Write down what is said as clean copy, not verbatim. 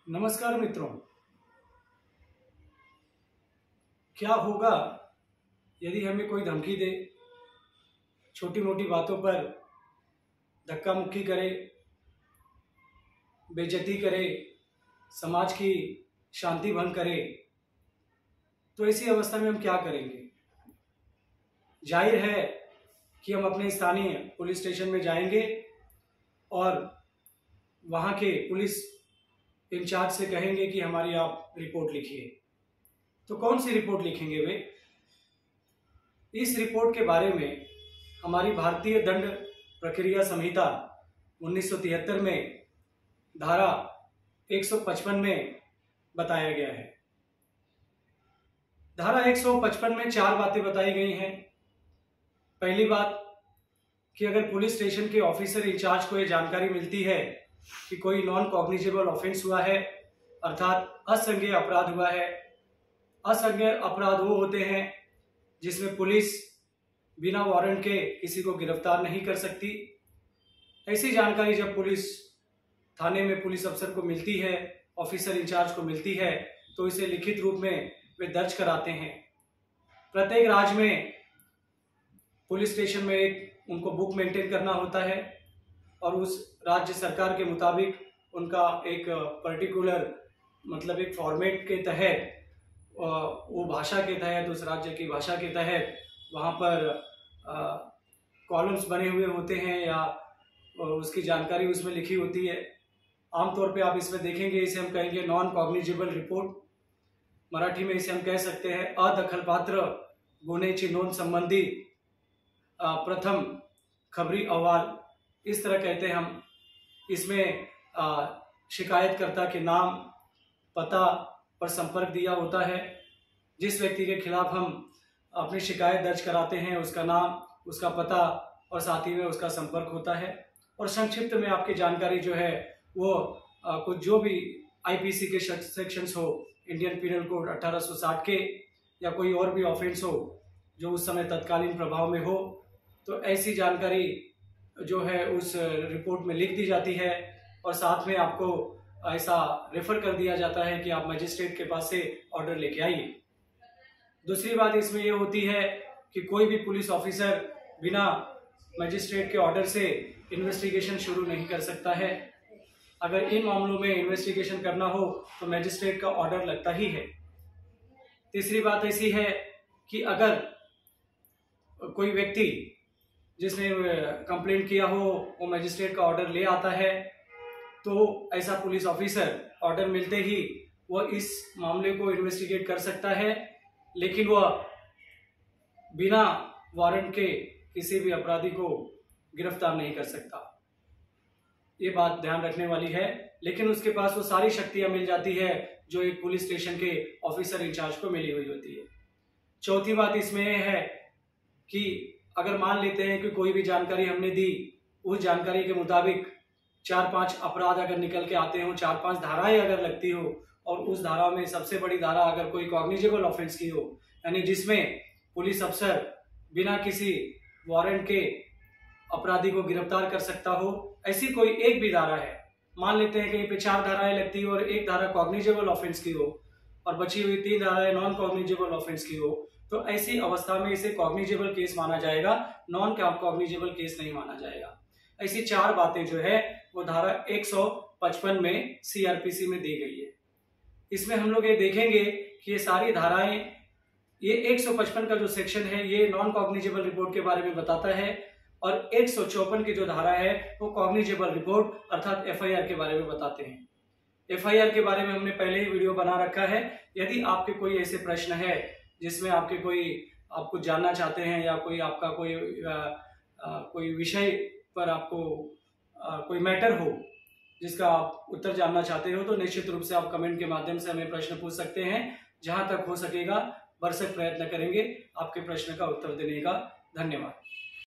नमस्कार मित्रों। क्या होगा यदि हमें कोई धमकी दे, छोटी मोटी बातों पर धक्का मुक्की करे, बेइज्जती करे, समाज की शांति भंग करे, तो ऐसी अवस्था में हम क्या करेंगे? जाहिर है कि हम अपने स्थानीय पुलिस स्टेशन में जाएंगे और वहाँ के पुलिस इंचार्ज से कहेंगे कि हमारी आप रिपोर्ट लिखिए। तो कौन सी रिपोर्ट लिखेंगे वे? इस रिपोर्ट के बारे में हमारी भारतीय दंड प्रक्रिया संहिता 1973 में धारा 155 में बताया गया है। धारा 155 में 4 बातें बताई गई हैं। पहली बात कि अगर पुलिस स्टेशन के ऑफिसर इंचार्ज को यह जानकारी मिलती है कि कोई नॉन कॉग्निजेबल ऑफेंस हुआ है, अर्थात असंज्ञेय अपराध हुआ है। असंज्ञेय अपराध वो होते हैं जिसमें पुलिस बिना वारंट के किसी को गिरफ्तार नहीं कर सकती। ऐसी जानकारी जब पुलिस थाने में पुलिस अफसर को मिलती है, ऑफिसर इंचार्ज को मिलती है, तो इसे लिखित रूप में वे दर्ज कराते हैं। प्रत्येक राज्य में पुलिस स्टेशन में एक उनको बुक मेंटेन करना होता है और उस राज्य सरकार के मुताबिक उनका एक पर्टिकुलर मतलब एक फॉर्मेट के तहत, वो भाषा के तहत, उस राज्य की भाषा के तहत वहाँ पर कॉलम्स बने हुए होते हैं या उसकी जानकारी उसमें लिखी होती है। आमतौर पे आप इसमें देखेंगे, इसे हम कहेंगे नॉन कॉग्निजेबल रिपोर्ट। मराठी में इसे हम कह सकते हैं अदखलपात्र गुन्ह्याची नोंद संबंधी प्रथम खबरी अहवाल, इस तरह कहते हैं हम। इसमें शिकायतकर्ता के नाम, पता और संपर्क दिया होता है। जिस व्यक्ति के खिलाफ हम अपनी शिकायत दर्ज कराते हैं उसका नाम, उसका पता और साथ ही में उसका संपर्क होता है। और संक्षिप्त में आपकी जानकारी जो है वो कुछ जो भी आईपीसी के सेक्शंस हो, इंडियन पीनल कोड 1860 के, या कोई और भी ऑफेंस हो जो उस समय तत्कालीन प्रभाव में हो, तो ऐसी जानकारी जो है उस रिपोर्ट में लिख दी जाती है और साथ में आपको ऐसा रेफर कर दिया जाता है कि आप मजिस्ट्रेट के पास से ऑर्डर लेके आइए। दूसरी बात इसमें ये होती है कि कोई भी पुलिस ऑफिसर बिना मजिस्ट्रेट के ऑर्डर से इन्वेस्टिगेशन शुरू नहीं कर सकता है। अगर इन मामलों में इन्वेस्टिगेशन करना हो तो मजिस्ट्रेट का ऑर्डर लगता ही है। तीसरी बात ऐसी है कि अगर कोई व्यक्ति जिसने कंप्लेंट किया हो वो मजिस्ट्रेट का ऑर्डर ले आता है, तो ऐसा पुलिस ऑफिसर ऑर्डर मिलते ही वो इस मामले को इन्वेस्टिगेट कर सकता है, लेकिन वह बिना वारंट के किसी भी अपराधी को गिरफ्तार नहीं कर सकता। ये बात ध्यान रखने वाली है। लेकिन उसके पास वो सारी शक्तियां मिल जाती है जो एक पुलिस स्टेशन के ऑफिसर इंचार्ज को मिली हुई होती है। चौथी बात इसमें यह है कि अगर मान लेते हैं कि कोई भी जानकारी हमने दी, उस जानकारी के मुताबिक 4-5 अपराध अगर निकल के आते हो, 4-5 धाराएं अगर लगती हो, और उस धारा में सबसे बड़ी धारा अगर कोई कॉग्निजेबल ऑफेंस की हो, यानी जिसमें पुलिस अफसर बिना किसी वारंट के अपराधी को गिरफ्तार कर सकता हो, ऐसी कोई एक भी धारा है, मान लेते हैं कहीं पे 4 धाराएं लगती हो और एक धारा कॉग्निजेबल ऑफेंस की हो और बची हुई 3 धाराएं नॉन कॉग्निजेबल ऑफेंस की हो, तो ऐसी अवस्था में इसे कॉग्निजेबल केस माना जाएगा, नॉन कॉग्निजेबल केस नहीं माना जाएगा। ऐसी 4 बातें जो है वो धारा 155 में सीआरपीसी में दी गई है। इसमें हम लोग ये देखेंगे कि ये सारी धाराएं, ये 155 का जो सेक्शन है ये नॉन कॉग्निजेबल रिपोर्ट के बारे में बताता है और 154 की जो धारा है वो कॉग्निजेबल रिपोर्ट अर्थात एफआईआर के बारे में बताते हैं। एफआईआर के बारे में हमने पहले ही वीडियो बना रखा है। यदि आपके कोई ऐसे प्रश्न है जिसमें आपके आप कुछ जानना चाहते हैं या कोई आपका कोई विषय पर आपको कोई मैटर हो जिसका आप उत्तर जानना चाहते हो, तो निश्चित रूप से आप कमेंट के माध्यम से हमें प्रश्न पूछ सकते हैं। जहां तक हो सकेगा भरसक प्रयत्न करेंगे आपके प्रश्न का उत्तर देने का। धन्यवाद।